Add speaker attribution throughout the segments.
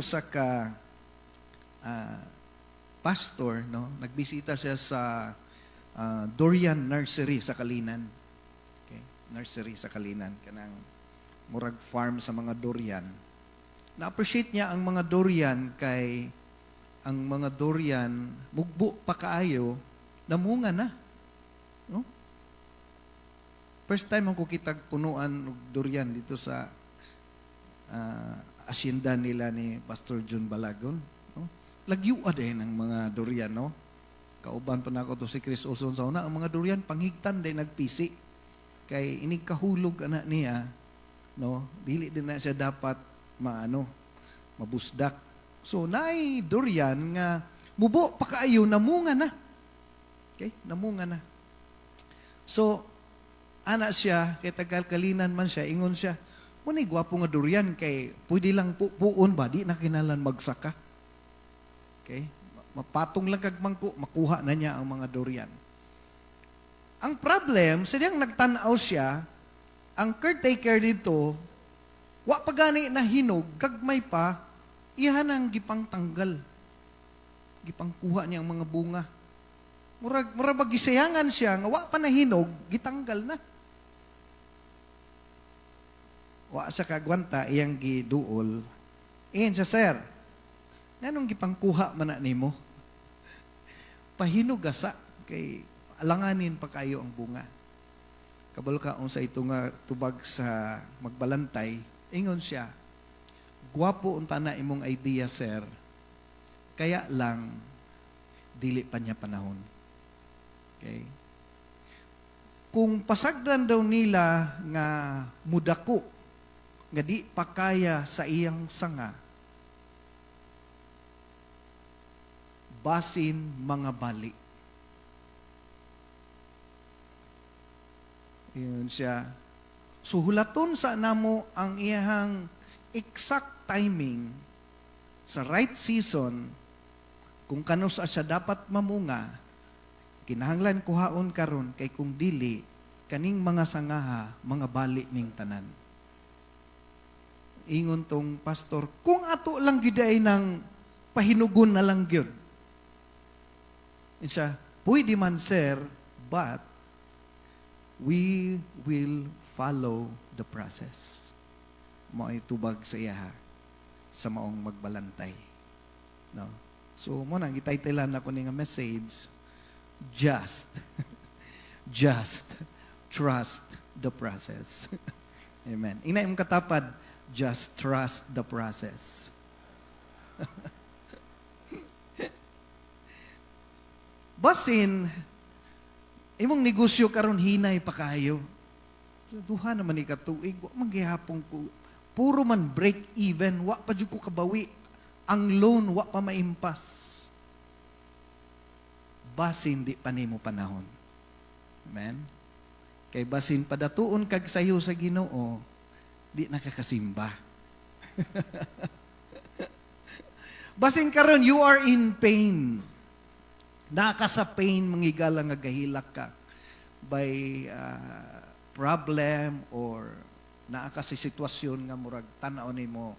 Speaker 1: usa ka pastor, no? Nagbisita siya sa Durian Nursery sa Kalinan. Okay? Nursery sa Kalinan, kanang murag farm sa mga durian. Na-appreciate niya ang mga durian kay ang mga durian mugbo pa kaayo, namunga na. No? First time ako kitag punuan og durian dito sa asyenda nila ni Pastor June Balagon. No? Lagyuad ng mga durian, no? Kauban pa na ako to si Chris Olson sa una, ang mga durian panghigtan din nagpisi. Kay inig kahulog anak niya, no? Dili din na siya dapat mabusdak. So naay durian nga mubo pa kaayo, namunga na. Okay? Namunga na. So ana siya, kay tagal Kalinan man siya, ingon siya, muna'y gwapo nga durian, kay pwede lang puon ba, di na kinalan magsaka. Okay? Mapatong lang kag mangko, makuha na niya ang mga durian. Ang problem, sadyang nagtanaw siya, ang caretaker dito, wa pa gani na hinog, gagmay pa, iyan ang gipang tanggal. Gipang kuha niya ang mga bunga. Murag gisayangan siya, nga wa pa nahinog, gitanggal na. Wa sa kagwanta, iyang giduol. Iyan siya, sir, nanong gipang kuha man na nimo? Pahinog asa, kay alanganin pa kayo ang bunga. Kabalo ka sa ito nga tubag sa magbalantay, ingon siya, gwapo unta na imong idea, sir, kaya lang, dili pa niya panahon. Okay? Kung pasagdan daw nila nga mudako, nga di pa kaya sa iyang sanga, basin mga bali. Yun siya. So hulaton sa namo ang iyang exact timing sa right season, kung kano sa siya dapat mamunga, kinahanglan kuhaon karon, kay kung dili, kaning mga sangaha, mga bali ning tanan. Ingon tong pastor, kung ato lang giday ng pahinugon na lang gyud. Siya, pwede man sir, but we will follow the process. Mao'y tubag sa iya sa maong magbalantay. No? So, mo nang gitaytilan ako ni nga message, just trust the process. Amen. Ina imong katapad, just trust the process. Basin, imong negosyo karon hinay pa kayo. Duha naman ni katuig, wa man gihapon ko. Puro man break even, wa pa jud ko kabawi. Ang loan wa pa maimpas. Basin di pa nimo panahon. Amen. Kay basin padatuon kag sayo sa Ginoo, di nakakasimba. Basin karon you are in pain. Naka sa pain, mangigala nga gahilak ka by problem or naaka sa sitwasyon nga murag tan-aw nimo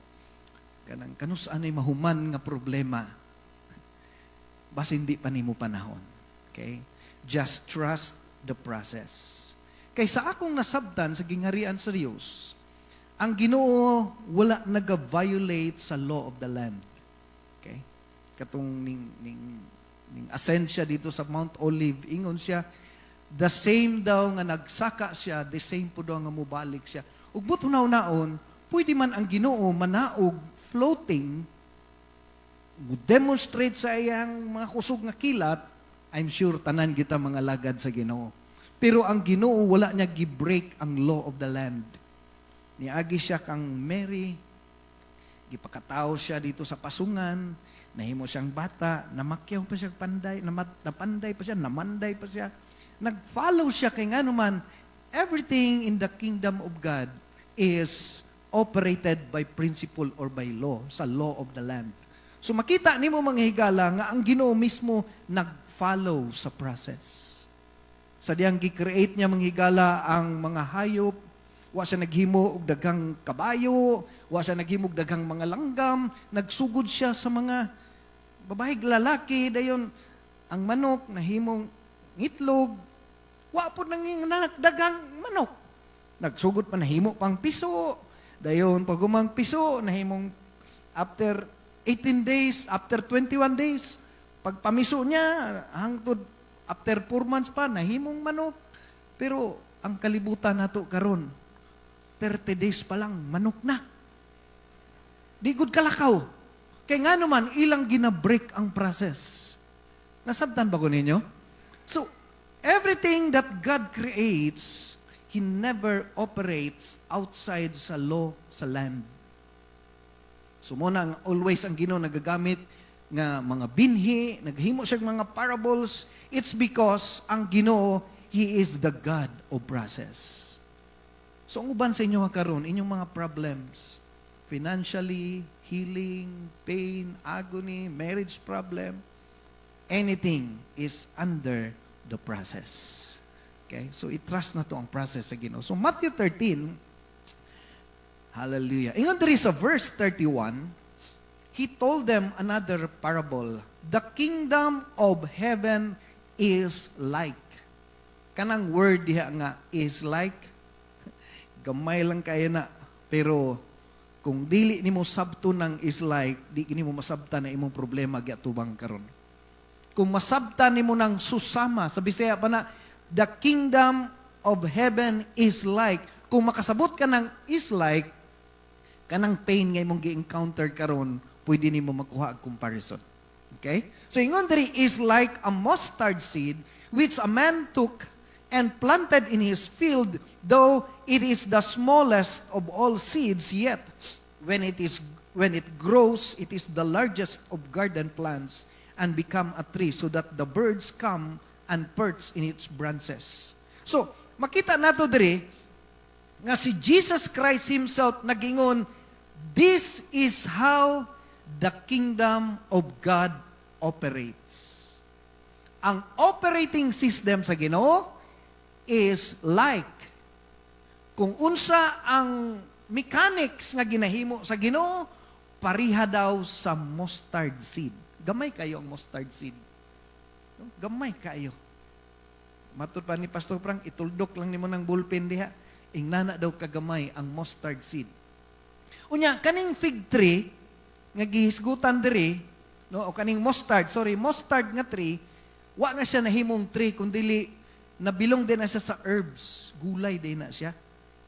Speaker 1: kanang kanus anay mahuman nga problema. Basin di pa nimo panahon. Okay? Just trust the process. Kay sa akong nasabtan sa gingharian sa Dios, ang Ginoo wala naga-violate sa law of the land. Okay? Katong ning ascend siya dito sa Mount Olive, ingon siya, the same daw nga nagsaka siya, the same po daw nga mubalik siya. Ug buto naon, pwede man ang Ginoo manaog floating, demonstrate sa iyang mga kusog nga kilat, I'm sure tanan kita mga lagad sa Ginoo. Pero ang Ginoo wala niya gi-break ang law of the land. Niagi siya kang Mary, gipakatao siya dito sa pasungan, nahimo siyang bata, namakyaw pa siya panday, napanday pa siya, namanday pa siya. Nag-follow siya kay nga naman, everything in the kingdom of God is operated by principle or by law, sa law of the land. So makita nimo mga higala nga ang Ginoo mismo nag-follow sa process. Sa diyang gi-create niya mga higala ang mga hayop, wa siya naghimo og daghang kabayo, wa siya naghimo og daghang mga langgam, nagsugod siya sa mga babaeng lalaki, dayon ang manok nahimong ngitlog, wa po nanginganak daghang manok. Nagsugod pa nahimo pang piso, dayon pag umang piso nahimong after 18 days, after 21 days, pag pamiso niya, hangtod after 4 months pa, nahimong manok. Pero ang kalibutan nato karon 30 days pa lang, manok na. Di gud kalakaw. Kaya nga naman, ilang ginabreak ang process. Nasabtan ba ko ninyo? So, everything that God creates, He never operates outside sa law sa land. So, muna always ang Ginoo nagagamit nga mga binhi, naghimo siya mga parables. It's because ang Ginoo, He is the God of process. So, ang uban sa inyo karon, inyong mga problems, financially, healing, pain, agony, marriage problem, anything is under the process. Okay? So, i-trust na to ang process sa Ginoo. So, Matthew 13, hallelujah. Ingon diri sa verse 31, He told them another parable. The kingdom of heaven is like. Kanang word diha nga is like, gamay lang kayo na. Pero kung dili nimo sabto ng is like, di nimo masabtan na imong problema gyatubang karon. Kung masabtan nimo ng susama, sa Bisaya pa na, the kingdom of heaven is like. Kung makasabot ka ng is like, kanang pain nga imong gi-encounter karon, pwede nimo makuha ang comparison. Okay? So ingon diri is like a mustard seed which a man took and planted in his field, though it is the smallest of all seeds, yet when it grows, it is the largest of garden plants and become a tree, so that the birds come and perch in its branches. So, makita nato diri nga si Jesus Christ Himself nagingon, this is how the kingdom of God operates. Ang operating system sa Ginoo is like. Kung unsa ang mechanics nga ginahimo sa Ginoo, pariha daw sa mustard seed. Gamay kayo ang mustard seed. Gamay kayo. Matud pa ni Pastor Frank, ituldok lang nimo ng bullpen diha. Ingnana daw kagamay ang mustard seed. Unya, kaning fig tree, nga gihisgutan diri, no, o kaning mustard nga tree, wa na siya nahimong tree, kundi nabilong din na siya sa herbs. Gulay din na siya.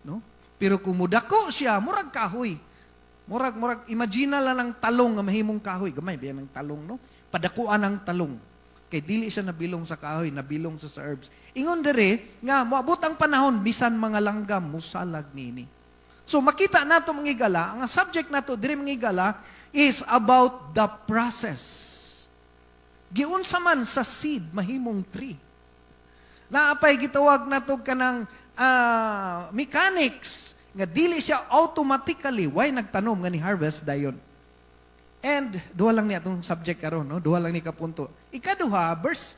Speaker 1: No? Pero kung mudako siya, murag kahoy. Murag, imagine lang ng talong nga mahimong kahoy. Gamay, biyan ng talong, no? Padakuan ng talong. Kay dili siya nabilong sa kahoy, nabilong sa herbs. Ingon dere, nga, moabot ang panahon, bisan mga langgam, musalag nini. So, makita nato mga igala, ang subject nato, diri mga igala, is about the process. Giunsa man sa seed, mahimong tree. Naapay gitawag nato kanang mechanics nga dili siya automatically why nagtanom nga ni harvest dayon. And duha lang ni atong subject karon, no? Duha lang ni kapunto. Ikaduha, verse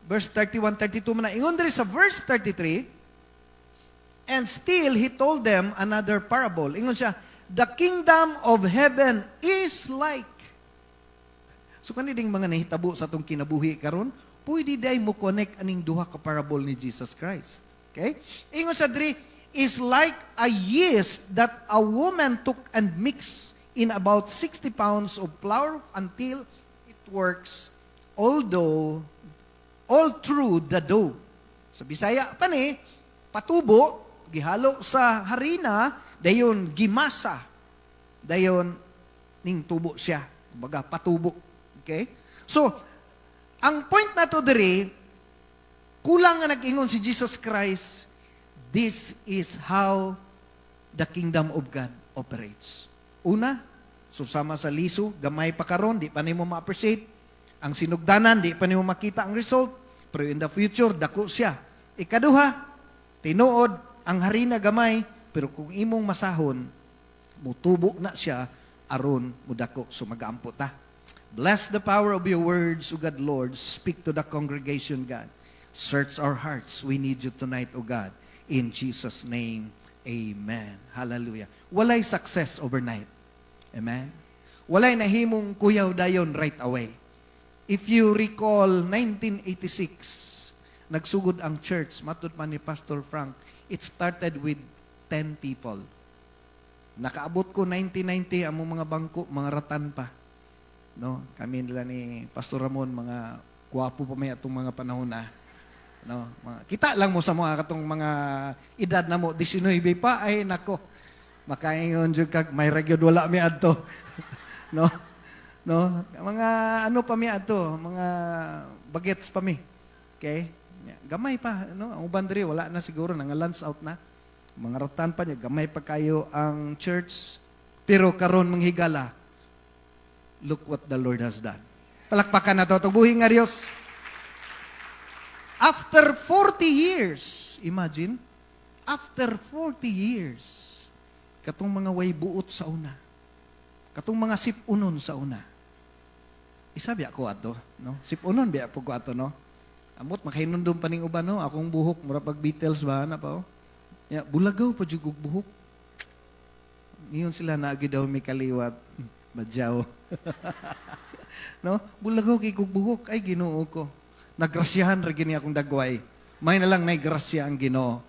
Speaker 1: 31, 32 man na. Ingon diri sa verse 33, and still he told them another parable. Ingon siya, the kingdom of heaven is like. So kaniding mga nahitabo sa atong kinabuhi karon, pwede day mo connect aning duha ka parable ni Jesus Christ. Okay? Ingon sa diri, is like a yeast that a woman took and mixed in about 60 pounds of flour until it works all through the dough. Sa Bisaya pa ni, patubo, gihalo sa harina, dayon gimasa, dayon ning tubo siya. Kumbaga, patubo. Okay? So, ang point na to diri, kulang nga nag-ingon si Jesus Christ, this is how the kingdom of God operates. Una, susama sa liso, gamay pa karon, di pa nimo ma-appreciate. Ang sinugdanan, di pa nimo makita ang result. Pero in the future, dako siya. Ikaduha, tinuod, ang harina gamay, pero kung imong masahon, mutubo na siya, aron mudako, so mag-aampo ta. Bless the power of your words, O God, Lord. Speak to the congregation, God. Search our hearts. We need you tonight, O God. In Jesus' name, Amen. Hallelujah. Walay success overnight. Amen. Walay nahimong kuyaw dayon right away. If you recall, 1986, nagsugod ang church, matud man ni Pastor Frank, it started with 10 people. Nakaabot ko 1990, among mga bangko, mga ratan pa. No? Kami nila ni Pastor Ramon, mga gwapo pa may atong mga panahon na. No? Kita lang mo sa mga katong mga edad na mo, 19 pa, ay nako, makaingon dyan kag, may ragyod wala mi adto. No? No? Mga ano pa mi adto, mga bagets pa mi. Okay? Gamay pa, no? Ang uban diri wala na siguro nang lunch out na. Mga ratan pa niya, gamay pa kayo ang church. Pero karon manghigala, look what the Lord has done. Palakpakan na to, tubuhin nga Diyos. After 40 years, imagine, after 40 years, katong mga way buot sa una, katong mga sipunon sa una, isabi ako ato, no? Sipunon biya po ko ato, no? Amot, makahinundong pa ning uban, no? Akong buhok, mura pag Beatles ba, na pa, oh? Ya, bulagaw pa jugog buhok. Ngayon sila naagi daw may kaliwat, badyaw. No? Bulagaw kay kog buhok, ay Ginoo ko. Nagrasyahan ra gini akong dagway. May na lang naigrasya ang Ginoo.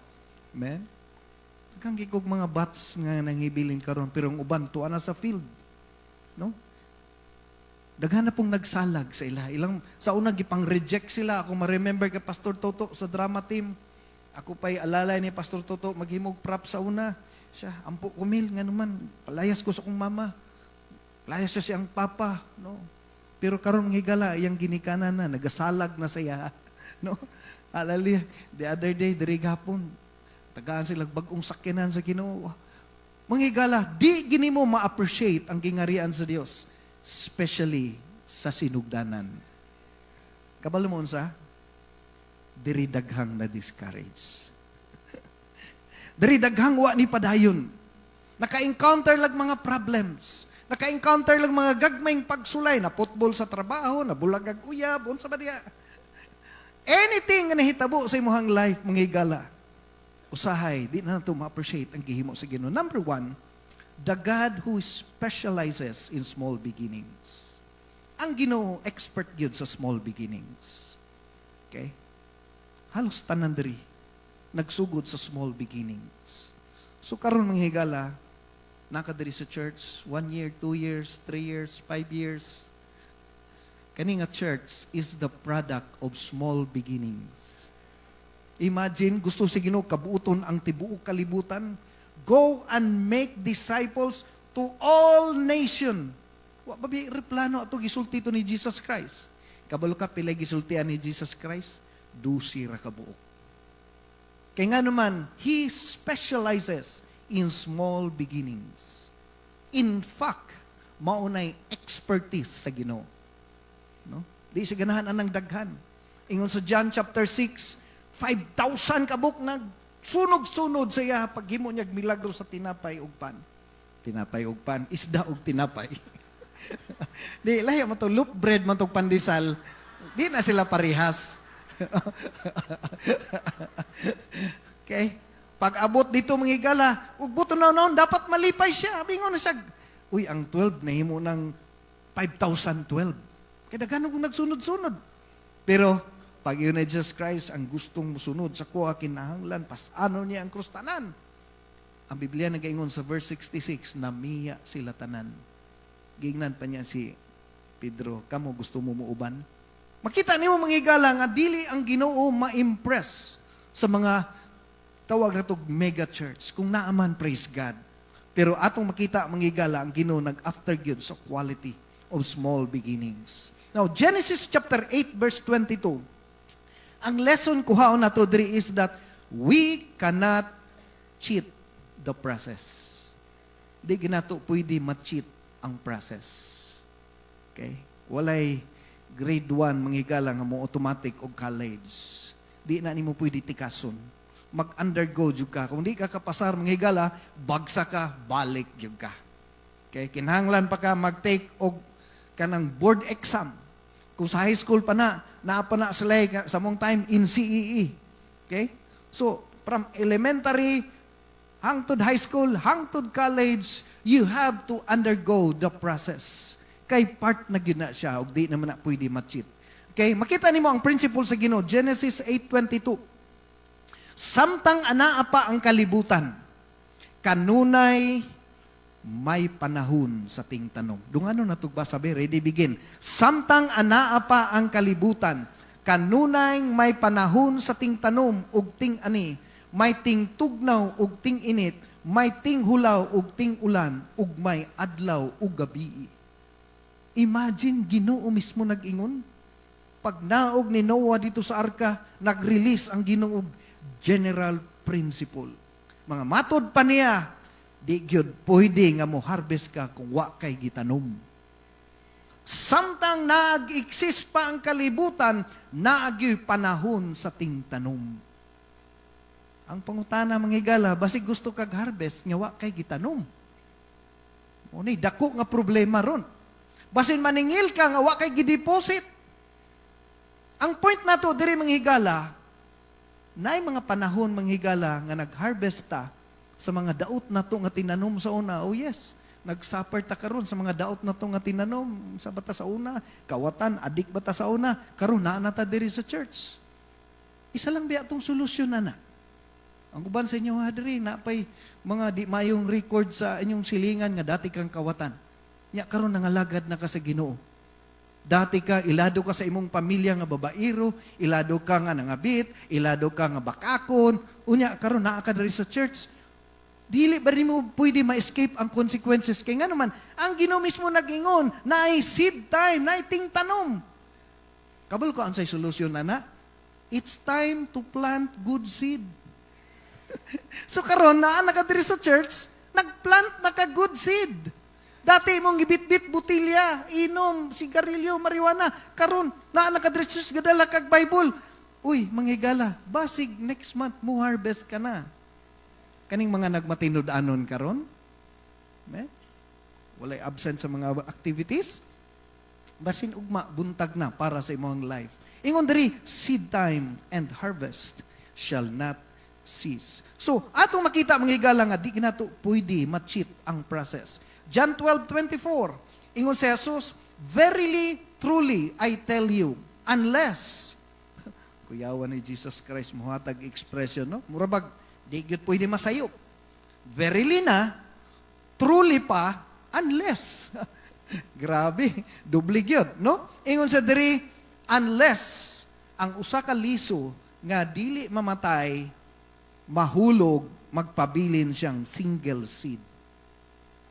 Speaker 1: Amen? Kang kikog mga bats nga nanghibilin karon pero ang uban tuwa na sa field. No? Daghan na pong nagsalag sa ila. Sa una gipang-reject sila. Ako ma-remember kay Pastor Toto sa drama team. Ako pa'y alalay ni Pastor Toto maghimog prop sa una. Siya, ampo kumil nga naman. Palayas ko sa kong mama. Palayas siya siyang papa. No? Pero karon higala, iyang ginikanan na, nagasalag na siya. No? Hallelujah. The other day, diri gapon, tagaan sila bagong sakyanan sa Ginoo. Manghigala, di gini mo ma-appreciate ang gingarian sa Dios, especially sa sinugdanan. Kabalo mo unsa? Diri daghang na discourage. Diri daghang wa ni padayon. Naka-encounter lag mga problems. Naka-encounter lang mga gagmayng pagsulay na football sa trabaho, na bulagag uyab, unsa ba diya? Anything nga nahitabo sa imong life, manghigala. Usahay, di na nato ma-appreciate ang gihimo sa Ginoo. Number 1, the God who specializes in small beginnings. Ang Ginoo expert gyud sa small beginnings. Okay? Halos tanan diri nagsugod sa small beginnings. So karon manghigala, nakadiri sa church, 1 year, 2 years, 3 years, 5 years. Kani nga church is the product of small beginnings. Imagine, gusto si Ginoo kabuuton ang tibuok kalibutan. Go and make disciples to all nation. Wa ba replano ato gisulti to ni Jesus Christ. Kabalo ka pilay gisultian ni Jesus Christ, 12 ra ka buok. Kaya nga naman, He specializes in small beginnings. In fact, maunay expertise sa Ginoo. No? Di siya ganahan anang daghan. Ingon sa John chapter 6, 5,000 kabuk nagsunog-sunod sa iya paghimo niya milagro sa tinapay ug pan. Tinapay ug pan, isda ug tinapay. Di lahi mo to loaf bread man tong pandesal. Di na sila parehas. Okay? Pag abot dito manghigala, ug buto na noon, dapat malipay siya. Bingon na siya, uy, ang 12, nahimo ng 5,012. Kaya daghan kung nagsunod-sunod. Pero, pag yun na Jesus Christ, ang gustong musunod sa kuha kinahanglan, pasano niya ang krustanan. Ang Biblia nagaingon sa verse 66, namiya sila tanan. Gingnan pa niya si Pedro, kamo gusto mo muuban? Makita niyo manghigala nga dili ang Ginoo ma-impress sa mga tawag na ito mega church. Kung naaman, praise God. Pero atong makita manghigala ang Ginoo nag-after gyud sa quality of small beginnings. Now, Genesis chapter 8 verse 22. Ang lesson kuhaon nato diri is that we cannot cheat the process. Di ginato pwede ma-cheat ang process. Okay? Walay grade 1 manghigala nga mo automatic og college. Di na nimo pwede tikason. Mag-undergo jud ka. Kung di ka kapasar manghigala, bagsa ka, balik jud ka. Okay? Kinahanglan pa ka mag-take og kanang board exam. Kung sa high school pa na, naapa na sa mong time in CEE. Okay? So, from elementary hangtod high school, hangtod college, you have to undergo the process. Kay part na gyud na siya, ug di naman na pwede ma-cheat. Okay, makita nimo ang principle sa Ginoo, Genesis 8:22. Samtang anaa pa ang kalibutan, kanunay may panahon sa tingtanom. Dungano na tugba sabi, ready begin. Samtang anaa pa ang kalibutan, kanunay may panahon sa tingtanom ug ting ani, may ting tugnaw ug ting init, may ting hulaw ug ting ulan, ug may adlaw ug gabi. Imagine, Ginoo mismo nag-ingon. Pag naog ni Noah dito sa arka, nag-release ang Ginoo general principle. Mga matod pa niya, di gyud pwede nga mo harvest ka kung wa kay gitanom. Samtang nag-exist pa ang kalibutan, naagyoy panahon sa tingtanom. Ang pangutana mga higala, basig gusto kag harvest, nga wa kay gitanom. Unay, dako nga problema ron. Basin maningil ka, nga wa kay gideposit. Ang point nato diri mga higala, naay mga panahon mga higala nga nag-harvest ta sa mga daot nato nga tinanom sa una. Oh yes, nag-suffer ta karon sa mga daot nato nga tinanom sa bata sa una, kawatan, adik bata sa una, karon naa na ta diri sa church. Isa lang biya tong solusyon na. Ang uban sa inyo hadiri napay mga di mayong record sa inyong silingan nga dati kang kawatan. Nya karon nangalagad na ka sa Ginoo. Dati ka, ilado ka sa imong pamilya nga babairo, ilado ka nga nangabit, ilado ka nga bakakon, unya karon naa ka diri sa church. Dili ba rin mo pwede ma-escape ang consequences? Kaya nga naman, ang Ginoo mismo nag-ingon, naay seed time, naay tingtanom. Kabul ko ang say solusyon na. It's time to plant good seed. So karon naa na ka diri sa church, nagplant na ka good seed. Dati mong gibit-bit butilya, inom, sigarilyo, marijuana. Karon, naa ka diri sa church, gadala kag Bible. Uy, manghigala, basig next month mo harvest ka na. Kaning mga nagmatinud-anon karon, walay absent sa mga activities, basin ugma, buntag na para sa imong life. Ingon diri, seed time and harvest shall not cease. So, atong makita mga higala nga, di ginato pwede ma-cheat ang process. John 12:24, ingon si Jesus, verily, truly, I tell you, unless, kuyawan ni Jesus Christ, muhatag expression, no? Murabag, di gyud pwede masayop. Verily na, truly pa, unless. Grabe, doble gyud, no? Ingon sa diri, unless ang usa ka liso nga dili mamatay, mahulog, magpabilin siyang single seed.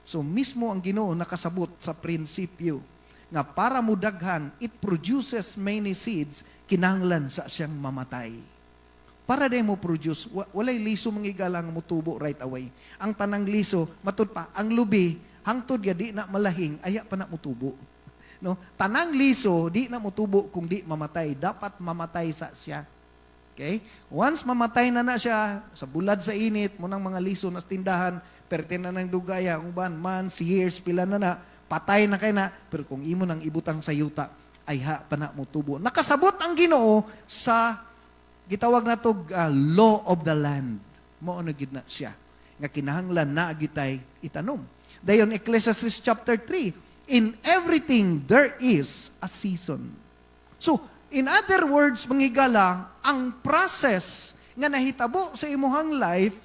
Speaker 1: So mismo ang Ginoo nakasabot sa prinsipyo nga para mudaghan, it produces many seeds, kinahanglan sa siyang mamatay. Para din mo produce, walay liso mangigalang mutubo right away. Ang tanang liso, matud pa, ang lubi, hangtod ya di na malahing, aya pa na mutubo. No? Tanang liso, di na mutubo kung di mamatay. Dapat mamatay sa siya. Okay? Once mamatay na siya, sa bulad sa init, munang mga liso na tindahan, perte na ng dugaya, uban, months, years, pila na, patay na kay na, pero kung imo nang ibutang sa yuta, ay ha, pa na mutubo. Nakasabot ang Ginoo sa, gitawag na to, law of the land. Mao na gid na siya. Nga kinahanglan na agitay itanom. Dayon, Ecclesiastes chapter 3, in everything there is a season. So, in other words, manghigala, ang process nga nahitabo sa imuhang life,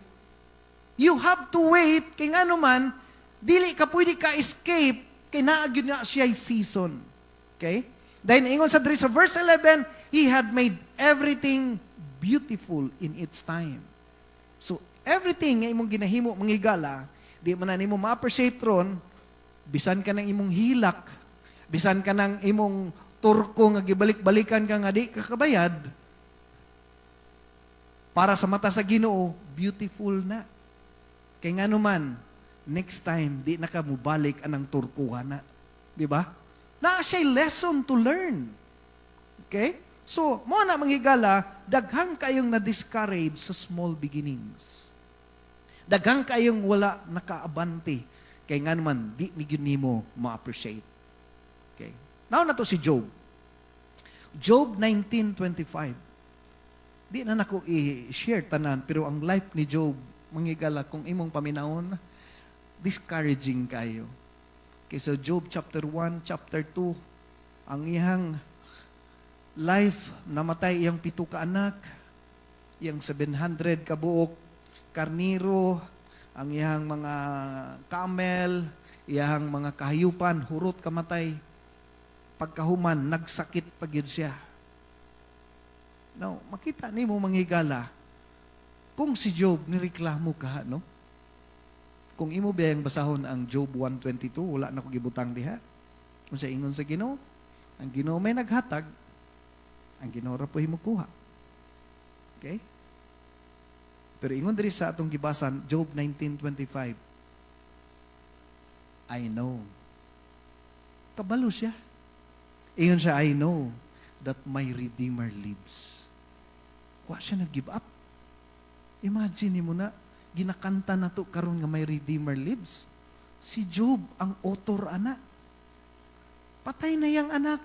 Speaker 1: you have to wait, kay nga naman, dili ka pwede ka escape, kay naagyo na siya season. Okay? Dahil ingon sa verse 11, He had made everything beautiful in its time. So, everything nga imong ginahimo, manghigala, di man na nimo ma-appreciate ron, bisan ka ng imong hilak, bisan ka ng imong turko nga gibalik-balikan ka nga di kakabayad, para sa mata sa Ginoo, beautiful na. Kaya nga naman, next time, di na ka mubalik anang turkuhan na. Di ba? Na siya lesson to learn. Okay? So, mo na manghigala, daghang kayong na-discourage sa small beginnings. Daghang kayong wala nakaabante. Kaya nga naman, di ni mo ma-appreciate. Okay? Now na to si Job. Job 19:25. Di na nako i-share tanan, pero ang life ni Job, manghigala kung imong paminaon, discouraging kayo. Okay, so Job chapter 1, chapter 2, ang iyang life, namatay iyang 7 ka anak, iyang 700 ka buok, karniro, ang iyang mga camel, iyang mga kahayupan, hurot kamatay. Pagkahuman, nagsakit pagyud siya. Now, makita nimo manghigala, kung si Job nireklamo ka, no? Kung imo biyang basahon ang Job 1:22, wala na ko gibutang diha. Kung sa ingon sa Ginoo, ang Ginoo may naghatag, ang Ginoo ra po himukuha. Okay? Pero ingon diri sa atong gibasan, Job 19:25. I know. Kabalo siya. Ingon siya, I know that my Redeemer lives. Wa siya nag-give up. Imagine mo na, ginakanta na to karon nga may Redeemer lives. Si Job, ang author anak. Patay na yang anak.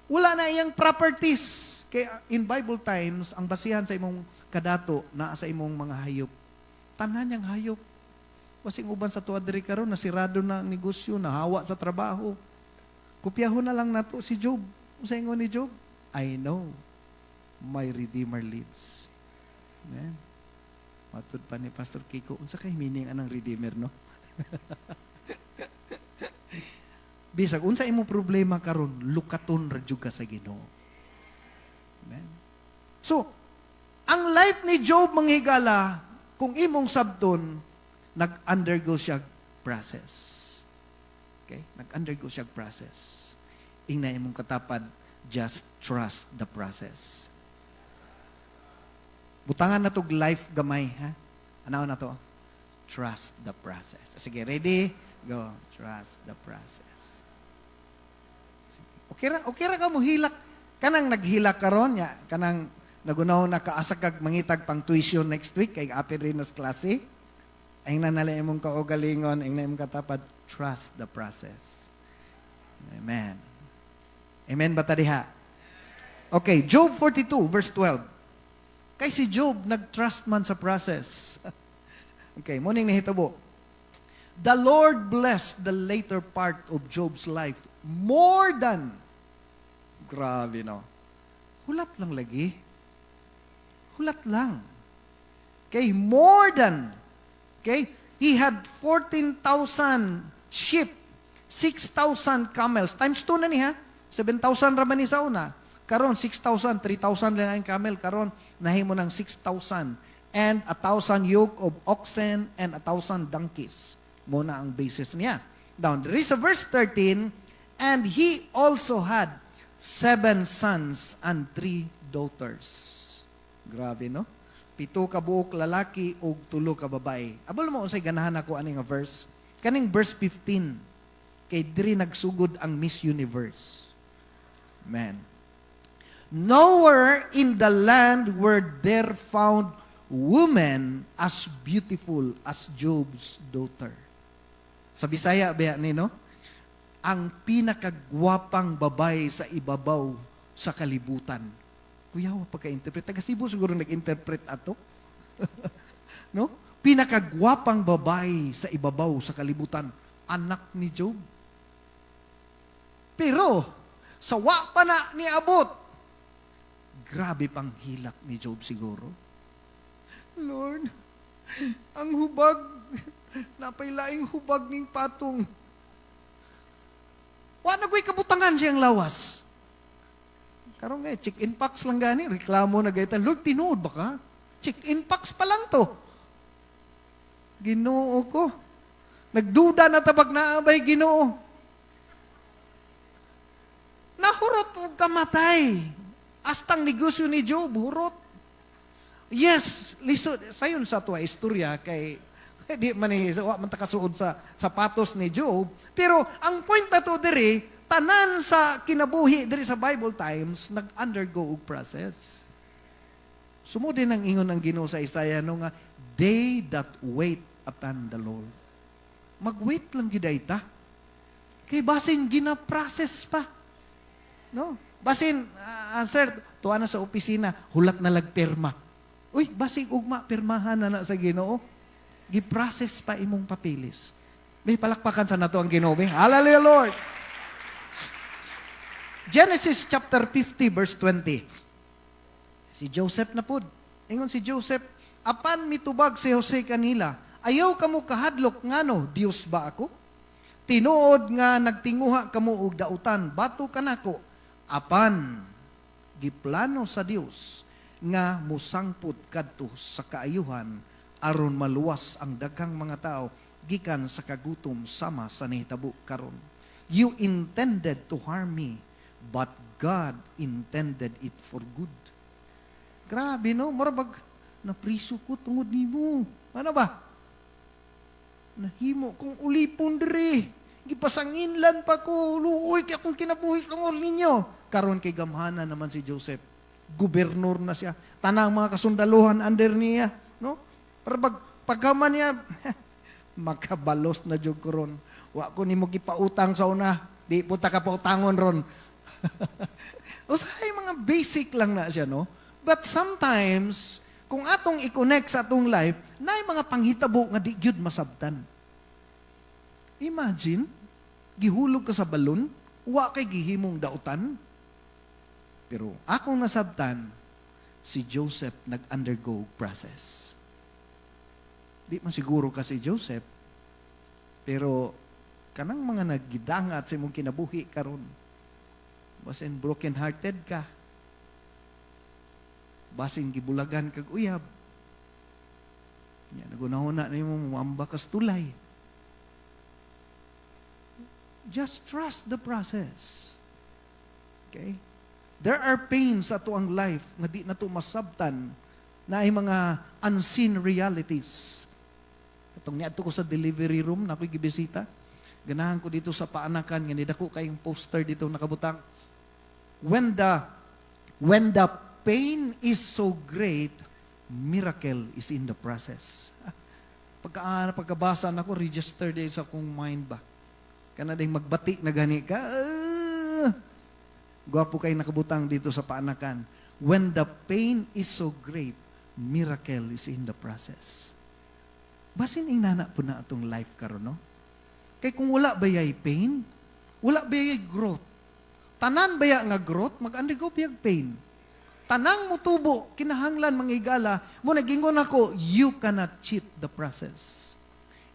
Speaker 1: Wala na iyang properties. Kaya in Bible times, ang basihan sa imong kadato na sa imong mga hayop. Tanan yang hayop. Wasing uban sa tuwa diri karon nasirado na ang negosyo, nahawa sa trabaho. Kopyahon na lang nato si Job. Usa ingon ni Job, I know my Redeemer lives. Amen. Matud pa ni Pastor Kiko, unsa kay meaning anang Redeemer, no? Bisag unsa imong problema karon, lukaton ra jud ka sa Ginoo. Amen. So, ang life ni Job manghigala, kung imong sabton, nag-undergo siya process. Okay? Nag-undergo siya process. Ingna imong katapad, just trust the process. Butangan na tog life gamay, ha? Ano na to? Trust the process. Sige, ready? Go. Trust the process. Sige. Okay ra ka mo hilak. Kanang naghilak karon ya, kanang nagunaw na kaasa kag mangitag pang tuition next week kay apil rin sa klase. Ay nanala imong kaugalingon, ay imong katapad, trust the process. Amen. Amen ba ta diha? Okay, Job 42 verse 12. Kay si Job, nag-trust man sa process. Okay, muning nahitabo. The Lord blessed the later part of Job's life more than, grabe no, hulat lang lagi. Hulat lang. Okay, more than, okay, he had 14,000 sheep, 6,000 camels, times 2 na niya, 7,000 raman ni sa una. Karon 6,000, 3,000 lang ang camel. Karon nahimo ng 6,000 and 1,000 yoke of oxen and 1,000 donkeys. Muna ang basis niya. Down there is a verse 13, and he also had 7 sons and 3 daughters. Grabe, no? 7 ka buok lalaki ug 3 ka babae. Abol mo unsay ganahan ako ani nga verse. Kaning verse 15. Kay diri nagsugod ang Miss Universe. Man. Nowhere in the land were there found women as beautiful as Job's daughter. Sa Bisaya ba ni no? Ang pinakagwapang babae sa ibabaw sa kalibutan. Kuya, pagka-interpret. Taga Cebu siguro nag-interpret ato. No? Pinakagwapang babae sa ibabaw sa kalibutan. Anak ni Job. Pero, sa wa pa na ni abot, grabe pang hilak ni Job siguro. Lord, ang hubag, napailaing hubag ning patong. Wa na ko'y kabutangan siyang lawas. Karon nga, check-in packs lang gani, reklamo na gayta. Lord, tinuod ba ka? Check-in packs pa lang to. Ginoo ko. Nagduda na tabag na abay Ginoo. Nahurot o kamatay. Astang negosyo ni Job, hurot. Yes, lisod. Sayon sa tuwa istorya kay di man ni wa man ta kasuod sa sapatos ni Job, pero ang point na to diri, tanan sa kinabuhi diri sa Bible times nag-undergo og process. Sumudi nang ingon ang Ginoo sa Isaiah no nga, they that wait upon the Lord. Mag-wait lang gid ta. Kay basin gina-process pa. No? Basin, sir, tuwa na sa opisina, hulat na lagperma. Uy, basig ugma pirmahan na sa Ginoo. Gi-process pa imong papilis. May palakpakan sa nato ang Ginoo. Hallelujah, Lord. Genesis chapter 50 verse 20. Si Joseph na pod. Ingon si Joseph, apan mitubag si Jose kanila, ayaw kamo kahadlok ngano, Dios ba ako? Tinuod nga nagtinguha kamo og dautan, bato kanako, apan giplano sa Dios nga musangput kadto sa kaayuhan aron maluwas ang daghang mga tao gikan sa kagutom sama sa nahitabo karon. You intended to harm me, but God intended it for good. Grabe, no? Marabag, napriso ko tungod nimo. Ano ba? Nahimo kong ulipon diri. Gipasanginlan pa ko. Luoy kaya kung kinabuhi tungod ninyo. Karon kay gamhana naman si Joseph. Gubernur na siya. Tanang mga kasundaluhan under niya. No? Marabag, pagkaman niya, makabalos na jud ko ron. Wa ko nimo gipautang sa una. Di po ta ka pautangon ron. Usahay mga basic lang na siya, no? But sometimes, kung atong i-connect sa atong life, na mga panghitabo nga di gyud masabtan. Imagine, gihulog ka sa balon, wa kay gihimong dautan. Pero akong nasabtan, si Joseph nag-undergo process. Di man siguro ka si Joseph, pero kanang mga naggidangat sa imong kinabuhi karon, basin broken-hearted ka, basin gibulagan kag uyab, nya nagunahuna nimo muamba kas tulay. Just trust the process. Okay? There are pains sa ato ang life nga di nato masabtan na ay mga unseen realities. Katong niadto ko sa delivery room na ko'y gibisita. Ganahan ko dito sa paanakan nga nidako kayong poster dito nakabutang. When the pain is so great, miracle is in the process. Pagkabasa na ko, registered sa akong mind ba? Kana ding magbati na gani ka. Gwapo kayo nakabutang dito sa paanakan. When the pain is so great, miracle is in the process. Basin inana po na atong life karon, no? Kay kung wala ba yay pain, wala ba yay growth. Tanan baya nga growth, mag-undergo biyag pain. Tanang mutubo, kinahanglan mangigala, mo nagingon ako, you cannot cheat the process.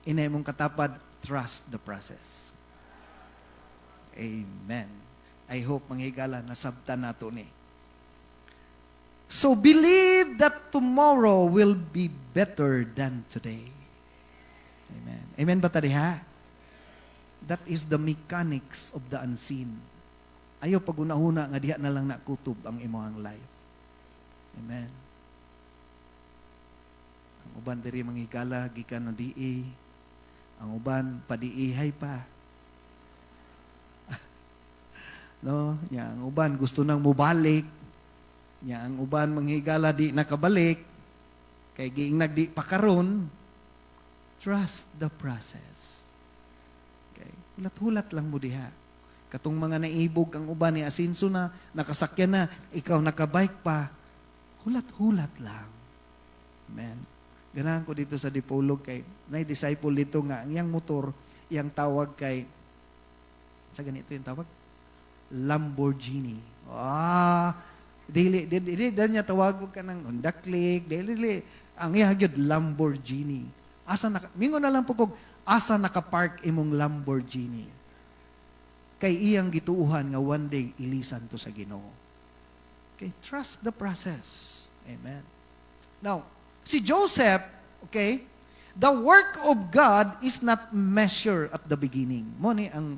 Speaker 1: Inay mong katapad, trust the process. Amen. I hope mangigala nasabtan nato ni. So believe that tomorrow will be better than today. Amen. Amen ba tadiha? That is the mechanics of the unseen. Ayaw pagunahuna nga diha na lang nakutob ang imong life. Amen. Ang uban diri manghigala gikan no dii. Ang uban padiihay pa. No, nya ang uban gusto nang mubalik. Nya ang uban manghigala di nakabalik. Kay giingnag di pakaron. Trust the process. Okay? Hulat-hulat lang mo diha. Katong mga naibog ang uban ni Asinso na, nakasakyan na, ikaw nakabike pa, hulat-hulat lang. Amen. Ganahan ko dito sa Dipolog kay, na-disciple dito nga, ang iyang motor, iyang tawag kay, sa ganito yung tawag? Lamborghini. Dili niya tawag ka ng Honda Click, dili, ang ihagyod, Lamborghini. Mingo na lang po kog, asa nakapark imong Lamborghini. Kay iyang gituuhan nga one day ilisan to sa Ginoo. Okay, trust the process. Amen. Now, si Joseph, okay, the work of God is not measured at the beginning. Mo ni ang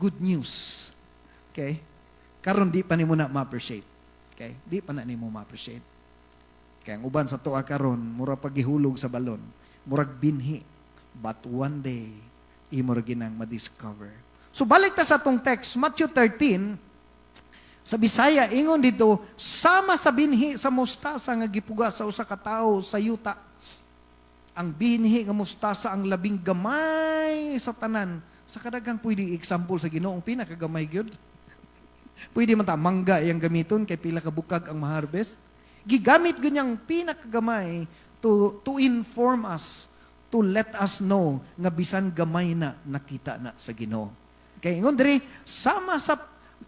Speaker 1: good news. Okay? Karon di pa nimo na ma-appreciate. Okay? Di pa na nimo ma-appreciate. Kaya ang uban sa tuwa karon, mura paghihulog sa balon, murag binhi. But one day, imo ra ginang ma-discover. So balik ta sa atong text, Matthew 13, sa Bisaya, ingon dito, sama sa binhi sa mustasa nga gipuga sa usa ka tawo sa yuta. Ang binhi nga mustasa ang labing gamay sa tanan. Sa kadagang pwede example sa Ginoong pinakagamay gyud. Pwede man ta mangga yang gamiton kay pila ka bukag ang ma-harvest. Gigamit ganyang pinakagamay to inform us, to let us know nga bisan gamay na nakita na sa Ginoo. Okay, ingon diri sama sa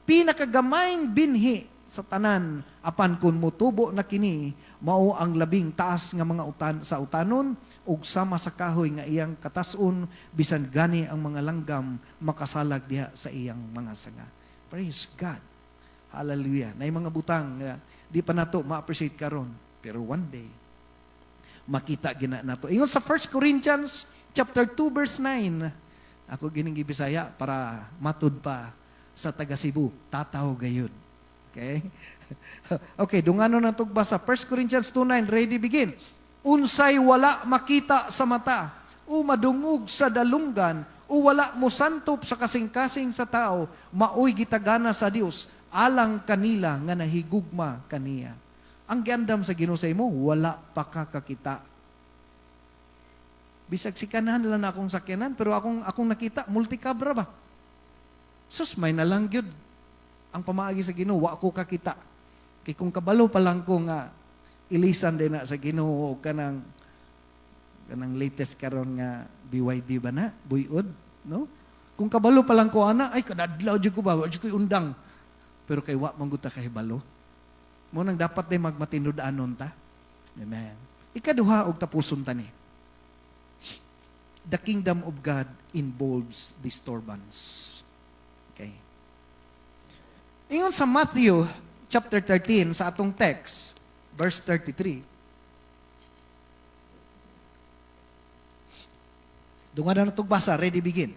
Speaker 1: pinakagamay binhi sa tanan apan kun motubo na kini mao ang labing taas nga mga sa utanon ug sama sa kahoy nga iyang katas-on bisan gani ang mga langgam makasalag diha sa iyang mga sanga. Praise God. Hallelujah. Nay mga butang di pa nato ma-appreciate karon, pero one day makita gina nato. Ingon sa 1 Corinthians chapter 2 verse 9. Ako gining gibisaya para matud pa sa taga Cebu. Tataw gayud. Okay? Okay, dungano na tugbasa. 1 Corinthians 2:9, ready begin. Unsay wala makita sa mata, o madungog sa dalunggan, o wala mo santop sa kasing-kasing sa tao, maoy gitagana sa Dios, alang kanila nga nahigugma kaniya. Ang giandam sa Ginoo sa imo, wala pa ka kakita. Bisag sikanahan lang na akong sakyanan, pero akong nakita, multicabra ba? Sus, may nalang gyud. Ang pamaagi sa Ginoo, wa ko kakita. Kay kung kabalo pa lang ko nga, ilisan din na sa Ginoo, kanang latest karon nga BYD ba na? Buyod, no? Kung kabalo pa lang ko, ana, ay kadadlaw dyan ko ba? Wa dyan ko undang. Pero kay wa mangguta kahibalo. Mo nang dapat din magmatinud-anon ta. Amen. Ikaduha og tapuson ta ni. The kingdom of God involves disturbance. Okay. Ingon sa Matthew chapter 13 sa atong text, verse 33. Dungan na tugbasa, ready begin.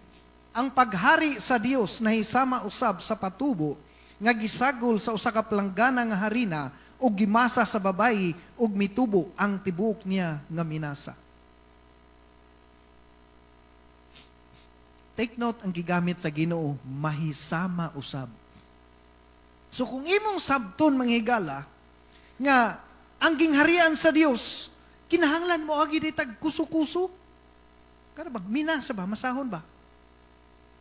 Speaker 1: Ang paghari sa Dios nahisama usab sa patubo nga gisagol sa usa ka planggana nga harina ug gimasa sa babayi ug mitubo ang tibuok niya nga minasa. Take note, ang gigamit sa Ginoo, mahisama usab. So kung imong sabton manghigala, nga ang gingharian sa Dios, kinahanglan mo agi ditag kuso-kuso. Kada ba, minasa ba, masahon ba?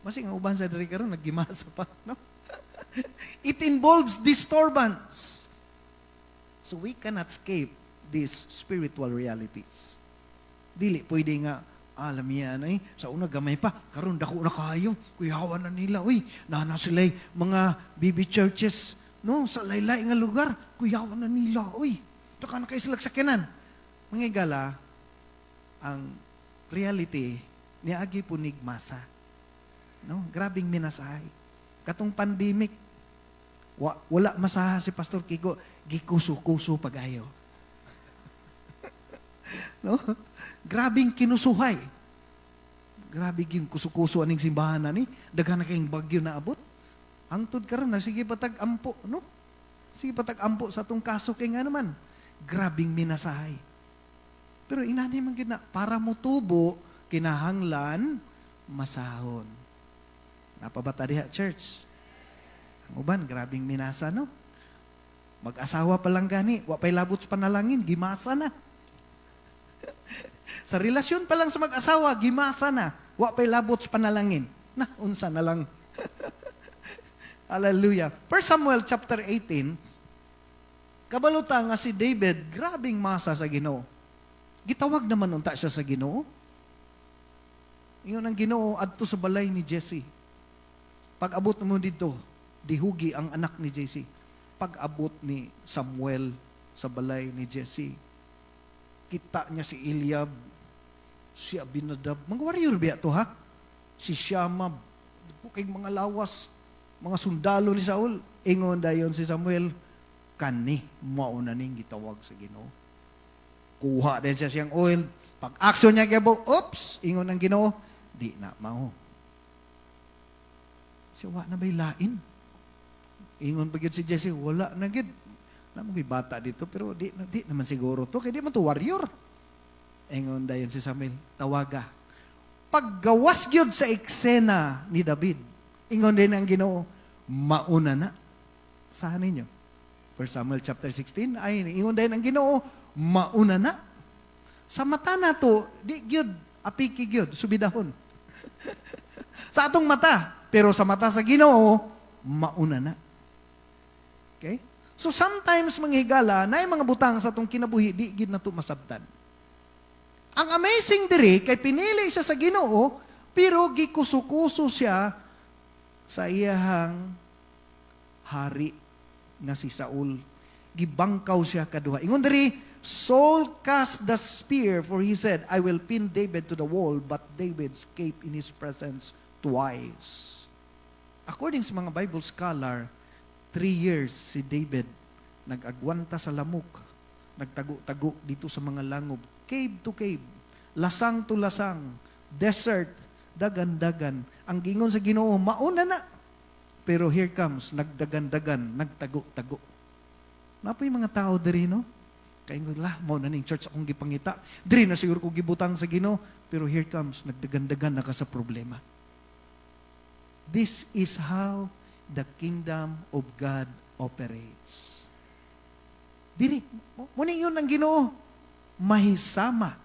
Speaker 1: Masing ang uban sa diri karon naggimasa pa, no? It involves disturbance. So we cannot escape these spiritual realities. Dili pwede nga alam yan ay, sa una gamay pa, karon dako na kayo, kuyawan na nila, uy, nana sila'y mga BB churches, no, sa laylay nga lugar, kuyawan na nila, uy, taka na kayo sila sakyanan. Mga igala, ang reality, niagi po nigmasa. No, grabing minasahay. Katong pandemic, wala masaha si Pastor Kiko, gikuso-kuso pag-ayo. No? Grabing kinusuhay. Grabe yung kusukuso aning simbahan na ni. Daghan na kayong bagyo na abot. Hangtod karon na sige patag-ampo, no? Sige patag-ampo sa atong kaso kay nga naman. Grabing minasahay. Pero inani man gid na para mo tubo kinahanglan masahon. Napabata diha church. Ang uban grabing minasa, no? Mag-asawa pa lang gani, wa pay labot sa panalangin, gimasa na. Sa relasyon pa lang sa mag-asawa, gimasa na. Wa pa'y labot sa panalangin. Na, unsa na lang. Hallelujah. 1 Samuel chapter 18, kabaluta nga si David, grabing masa sa Ginoo. Gitawag naman unta siya sa Ginoo. Iyon ang Ginoo adto sa balay ni Jesse. Pag-abot mo dito, dihugi ang anak ni Jesse. Pag-abot ni Samuel sa balay ni Jesse, kita niya si Eliab, si Abinadab. Mga warrior biya to, ha? Si Shammah, kay mga lawas, mga sundalo ni Saul. Ingon dayon si Samuel, kani, mauna ning gitawag sa Ginoo. Kuha din siya siyang oil. Pag-action niya kaya oops, ingon ng Ginoo, di na mao. Siya, wa na ba'y lain? Ingon pa si Jesse, wala na gid. Namang bata dito, pero di naman siguro to. Kaya di man to warrior. Ingon dayon si Samuel, tawaga. Paggawas gyud sa eksena ni David, ingon din ang Ginoo, mauna na. Saan ninyo? 1 Samuel chapter 16, ay ingon din ang Ginoo, mauna na. Sa mata na to, di gyud, apiki gyud, subidahon. Sa atong mata, pero sa mata sa Ginoo, mauna na. Okay? So sometimes mga higala, na mga butang sa itong kinabuhi, di gid na ito masabtan. Ang amazing diri, kay pinili siya sa Ginoo, pero gikuso-kuso siya sa iyahang hari nga si Saul. Gibangkaw siya kaduha. Ingon diri, Saul cast the spear, for he said, I will pin David to the wall, but David escaped in his presence twice. According sa mga Bible scholar, 3 years si David nag-agwanta sa lamok, nagtago-tago dito sa mga langob, cave to cave, lasang to lasang, desert, dagan-dagan. Ang gingon sa Ginoo, mauna na. Pero here comes, nagdagan-dagan, nagtago-tago. Napoy mga tao diri, no? Kaya mo na ning church akong gipangita. Diri na siguro ko gibutang sa Ginoo, pero here comes, nagdagan-dagan na ka sa problema. This is how the kingdom of God operates. Diri, muna yun ang Ginoo, mahisama.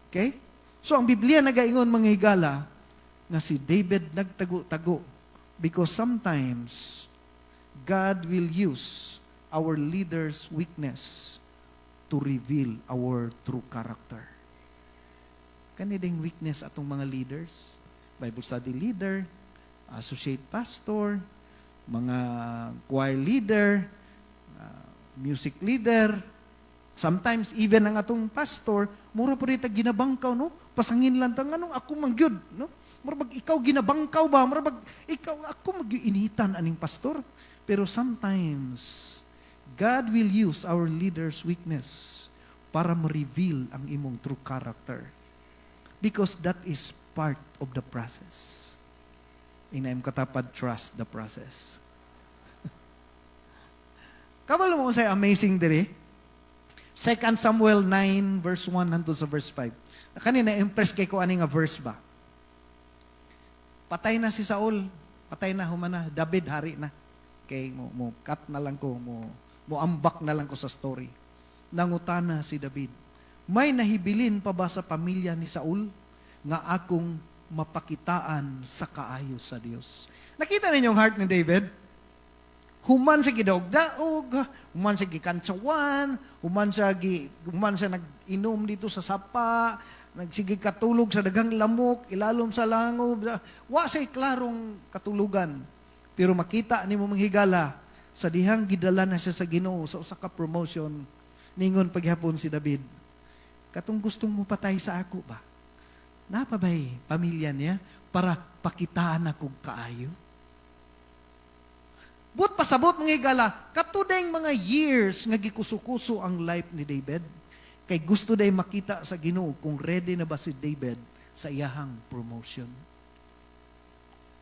Speaker 1: Okay? So ang Biblia nagaingon mga higala, nga si David nagtago-tago because sometimes God will use our leader's weakness to reveal our true character. Kaniding weakness atong mga leaders, Bible study leader, associate pastor, mga choir leader, music leader, sometimes even ang atong pastor, mura po rin ginabangkaw, no? Pasangin lang tang anong ako mangyud, no? Murabag ikaw ginabangkaw ba? Murabag ikaw ako mag-iinitan aning pastor. Pero sometimes God will use our leader's weakness para ma-reveal ang imong true character. Because that is part of the process. Inaim katapad, trust the process. Kabalo mo say amazing diri. 2 Samuel 9 verse 1 hangtod sa verse 5. Kanina impress kay ko ani nga verse ba. Patay na si Saul, patay na humana, David hari na. Kay mo cut na lang ko, mo ambak na lang ko sa story. Nangutana si David, may nahibilin pa ba sa pamilya ni Saul nga akong mapakitaan sa kaayos sa Dios? Nakita ninyo yung heart ni David? Human siya gidawg-daog, human siya gikantsawan, human siya nag-inom dito sa sapa, nagsige katulog sa daghang lamok, ilalom sa langob. Wa say klarong katulugan. Pero makita ni mo manghigala, sa dihang gidala na siya sa Ginoo sa usa ka promotion, ningon paghapon si David, katong gustong mo patay sa ako ba? Napabay pamilya niya para pakitaan akong kaayo? But pasabot manghigala, katudayng mga years nga gikuso-kuso ang life ni David, kay gusto day makita sa Ginoo kung ready na ba si David sa iyahang promotion.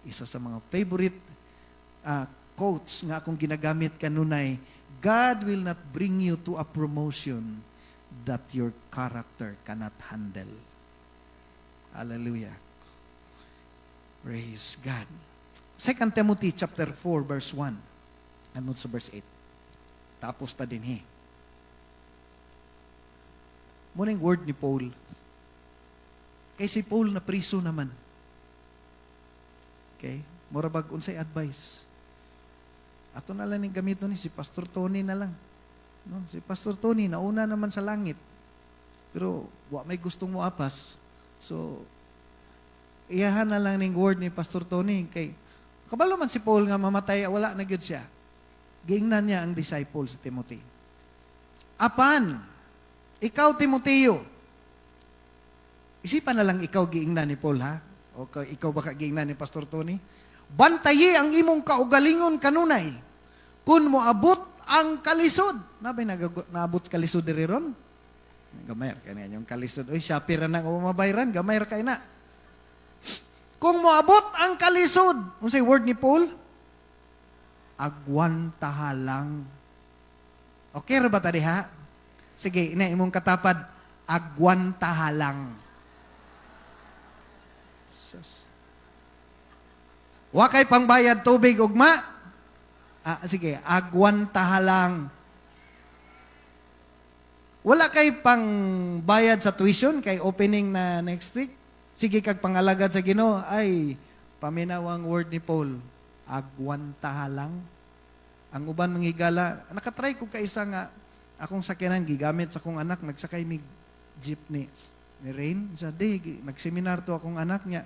Speaker 1: Isa sa mga favorite quotes nga akong ginagamit kanunay, God will not bring you to a promotion that your character cannot handle. Hallelujah. Praise God. 2 Timothy chapter 4 verse 1 and sa verse 8. Tapos ta din Muna yung word ni Paul. Kay si Paul na priso naman. Okay? Murabag unsay advice. Ato na lang yung gamito ni si Pastor Tony na lang. No? Si Pastor Tony, nauna naman sa langit. Pero, may gustong mo apas. So, iyahan na lang ng word ni Pastor Tony. Kay, kabalo man si Paul nga mamatay, wala na gyud siya. Giingnan niya ang disciple si Timothy. Apan, ikaw, Timoteo, isipan na lang ikaw giingnan ni Paul, ha? O ikaw baka giingnan ni Pastor Tony? Bantayi ang imong kaugalingon kanunay, kung moabot ang kalisod. Nabay naabot kalisod diri ron? Gamayar kaya yung kalisod. Uy, Shopee ra nang umabayran, gamayar kay na. Kung moabot ang kalisod, unsay word ni Paul? Agwantahalang. Okay ra ba ta diha? Sige, ina imong katapad, agwantahalang. Wa kay pangbayad tubig ugma. Sige, agwantahalang. Wala kay pangbayad sa tuition kay opening na next week. Sige kag pangalagad sa Ginoo, ay paminawang word ni Paul, agwantahalang. Ang uban manghigala, nakatry ko kaisa nga akong sakyanan gigamit sa akong anak, nagsakay mig jeepney ni Rain. Sa day, nagseminar to akong anak niya.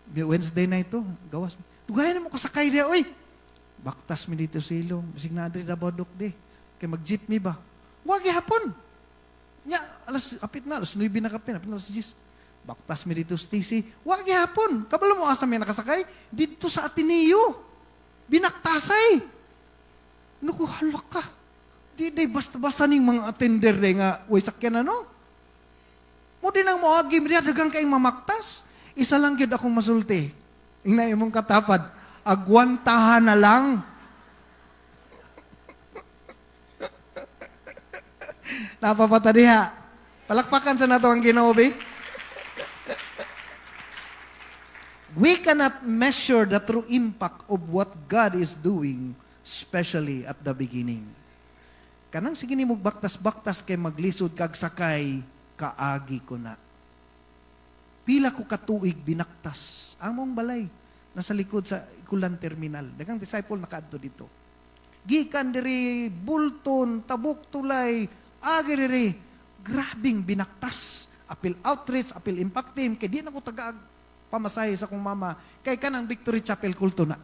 Speaker 1: Wednesday na ito, gawas. Tugayan mo kasakay niya, oy! Baktas mi dito sa ilong. Bisig na adri na bodok di. Kaya mag-jeepney ba? Wag hapon. Nya, apit na, alas 9 na kapin, apit na alas 10. Baktas mi dito sa TC. Wag hapon. Kabalo mo asa may nakasakay? Dito sa Ateneo. Binaktasay. Naku, halak ka. Di basta-basta ning mga attender de nga, way sakyan ano? Mo din ang moagi mi dagang kaing mamaktas. Isa lang gyud akong masulti. Ingna imong katapad, agwantahan na lang. Napapata diha. Palakpakan sa nato ang Ginoo, be. We cannot measure the true impact of what God is doing, especially at the beginning. Kanang sige ni mong baktas-baktas kay maglisod kag sakay, kaagi ko na. Pila ko katuig binaktas. Among balay, nasa likod sa Ikulan Terminal. Dagang disciple nakaadto dito. Gikan diri, Bulton, Tabuk Tulay, agi diri, grabing binaktas. Apil outreach, apil impact team, kay di na ko tagaag pamasahe sa kong mama, kay kanang Victory Chapel kulto na.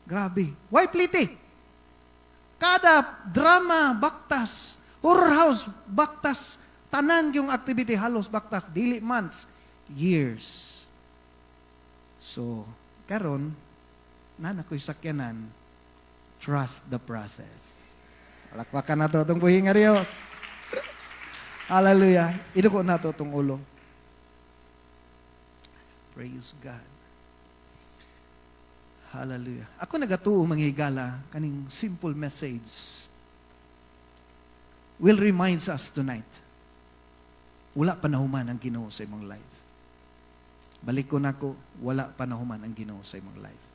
Speaker 1: Grabe. Why pliti? Kada drama, baktas. Horror house, baktas. Tanan yung activity, halos baktas. Dili months, years. So, karon na ko'y sakyanan, trust the process. Palakpakan na to itong buhing nga Diyos. Hallelujah. Iduko na to itong ulo. Praise God. Hallelujah. Ako nagatuo manghigala kaning simple message will reminds us tonight. Wala panahuman ang Ginoo sa imong life. Balik ko nako, wala panahuman ang Ginoo sa imong life.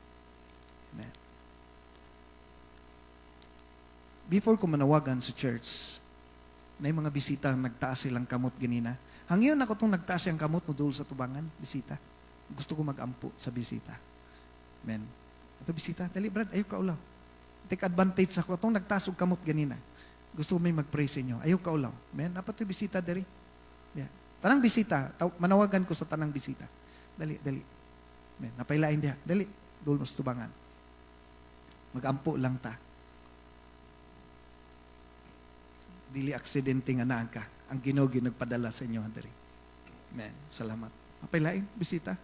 Speaker 1: Amen. Before ko manawagan sa church, na yung mga bisita nagtaas silang kamot ganina. Hangyon ako itong nagtaas yung kamot mo doon sa tubangan, bisita. Gusto ko mag-ampo sa bisita. Amen. Ito bisita, dali Brad, ayaw ka ulaw. Take advantage ako. Itong nagtaas og kamot ganina. Gusto ko may mag-pray sa inyo. Ayaw ka ulaw. Amen. Dapat ito bisita dali. Yeah. Tanang bisita, manawagan ko sa tanang bisita. Dali. Amen. Napailain diha. Dali. Doon sa tubangan. Mag-ampo lang ta. Dili aksidente nga naan ka. Ang Ginoo nagpadala sa inyo diri. Amen. Salamat. Napailain, bisita.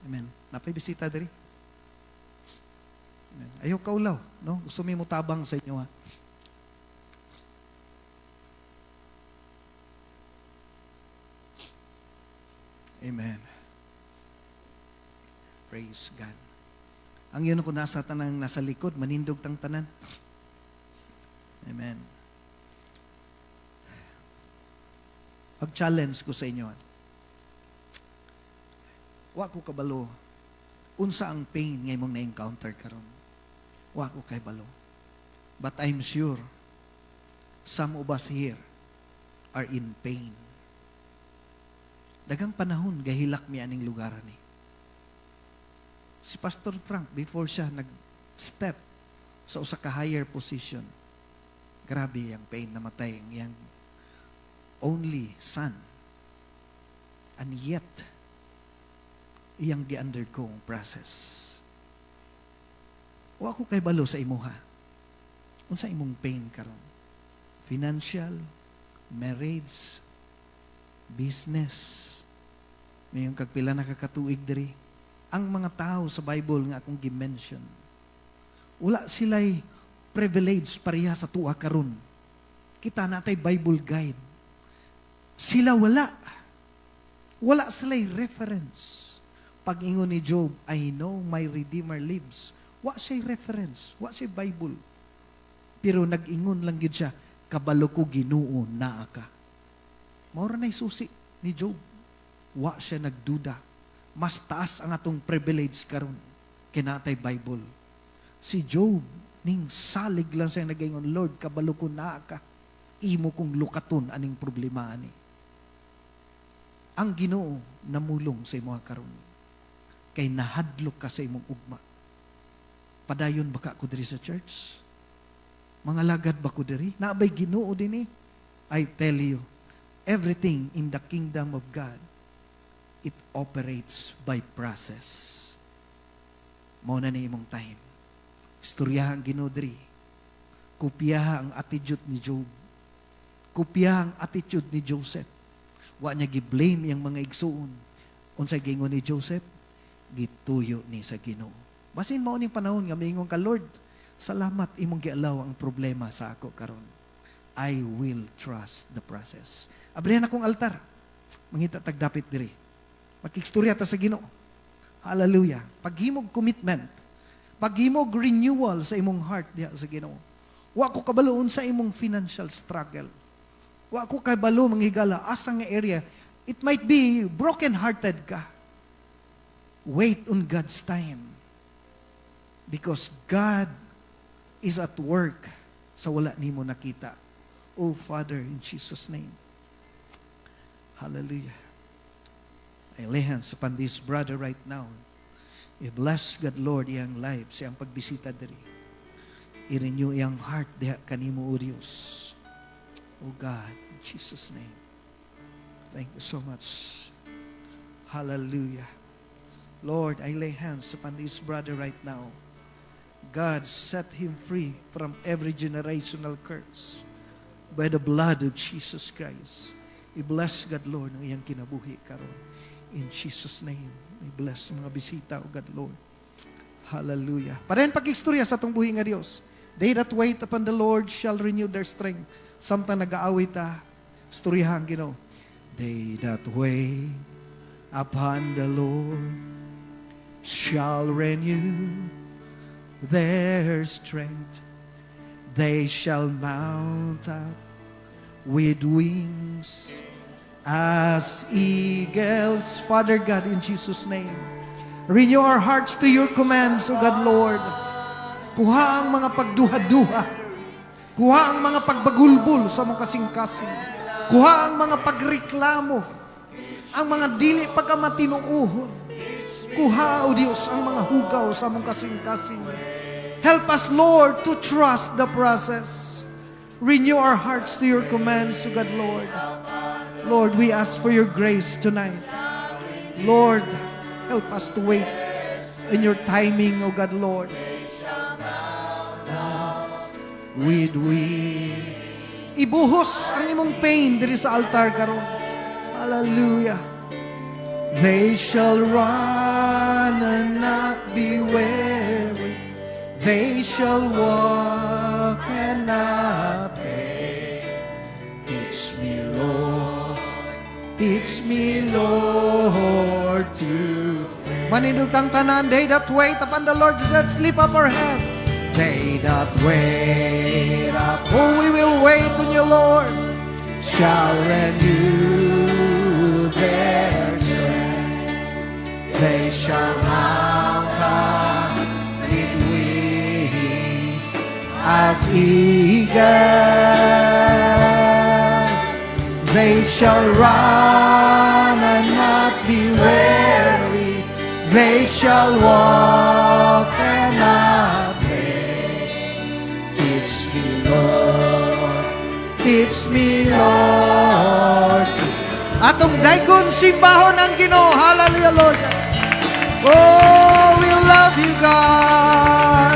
Speaker 1: Amen. Napay bisita diri. Amen. Ayaw kaulaw, no? Gusto mo tabang sa inyo ha. Amen. Praise God. Ang yun ko nasa tanang nasa likod, manindog tang tanan. Amen. Pag-challenge ko sa inyo. Wa ko kabalo. Unsa ang pain ngay mong na-encounter karon? Wa ko kay balo. But I'm sure some of us here are in pain. Dagang panahon gahilak mi aning lugar ni. Si Pastor Frank before siya nag-step sa usa ka higher position. Grabe ang pain, namatay ang iyang only son. And yet, iyang gi-undergo ang process. Wa ko kay balo sa imuha. Unsa imong pain karon? Financial, marriage, business. Mayong kagpila nakakatuig diri. Ang mga tao sa Bible nga akong gi-mention, wala sila'y privilege pareha sa tuwa karon. Kita natay Bible guide. Sila wala. Wala sila'y reference. Pag-ingon ni Job, I know my Redeemer lives. Wa siya'y reference. Wa siya'y Bible. Pero nag-ingon lang gid siya, kabalo ko Ginoo naa ka. Maura na'y susi ni Job. Wa siya nagduda. Mas taas ang atong privilege karon kinatay Bible. Si Job, ning salig lang siya nag-ingon, Lord, kabalo ko naa ka. Imo kong lukaton aning problema ani. Ang Ginoo namulong sa imo karon. Kay nahadlok ka sa imong ugma. Padayon baka ko diri sa church? Mga lagad ba ko diri? Naabay Ginoo din eh. I tell you, everything in the kingdom of God, it operates by process. Mao na ni imong time. Istoryahan Ginoo diri. Kopyaha ang attitude ni Job. Kopyaha ang attitude ni Joseph. Wa niya gi-blame yang mga igsuon. Unsay gingon ni Joseph? Gituyo ni sa Ginoo. Basin mao ning panahon nga miingon ka, Lord, salamat imong gialaw ang problema sa ako karon. I will trust the process. Abrihan akong altar. Mangita tagdapit diri. Makikstorya ta sa Ginoo. Hallelujah. Paghimog commitment. Paghimog renewal sa imong heart diha sa Ginoo. Wa ko kabaloon sa imong financial struggle. Wa ko kabalo manghigala asa nga area. It might be broken-hearted ka. Wait on God's time. Because God is at work sa wala nimo nakita. Oh Father, in Jesus' name. Hallelujah. I lay hands upon this brother right now. I bless God, Lord, iyang life, siyang pagbisita diri. I-renew iyang heart diha kanimo, O Diyos. Oh God, in Jesus' name. Thank you so much. Hallelujah. Lord, I lay hands upon this brother right now. God, set him free from every generational curse by the blood of Jesus Christ. I bless God, Lord, ng iyang kinabuhi karon. In Jesus' name, I bless mga bisita, O God, Lord. Hallelujah. Parehan pag-istorya sa itong buhi nga Diyos. They that wait upon the Lord shall renew their strength. Samtang nag-aaway ta, istoryahan Ginoo. They that wait upon the Lord shall renew their strength. They shall mount up with wings as eagles. Father God, in Jesus' name, renew our hearts to your commands, O God, Lord. Kuha ang mga pagduha-duha. Kuha ang mga pagbagulbol sa mong kasing-kasing. Kuha ang mga pagreklamo. Ang mga dili pagkamatinuuhon. Kuha, O Diyos, ang mga hugaw sa mong kasing-kasing. Help us, Lord, to trust the process. Renew our hearts to your commands, O God, Lord. Lord, we ask for your grace tonight. Lord, help us to wait in your timing, O God, Lord. With we ibuhos ang imong pain diri sa altar karon. Hallelujah. They shall run and not be weary. They shall walk and not faint. Teach me, Lord. Teach me, Lord, to manindutang tanan, they that wait upon the Lord. Let's lift up our hands. They that wait up, oh, we will wait on you, Lord, shall renew their strength. They shall mount up with wings as eagles. They shall run and not be weary. They shall walk and not faint. Teach me, Lord. Teach me, Lord. Atong daygon simbahon ang Ginoo. Hallelujah, Lord. Oh, we love you, God.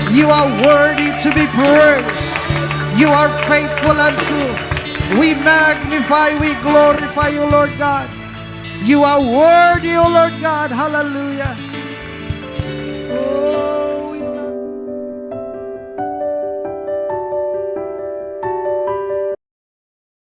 Speaker 1: You are worthy to be praised. You are faithful and true. We magnify, we glorify you, Lord God. You are worthy, O Lord God. Hallelujah.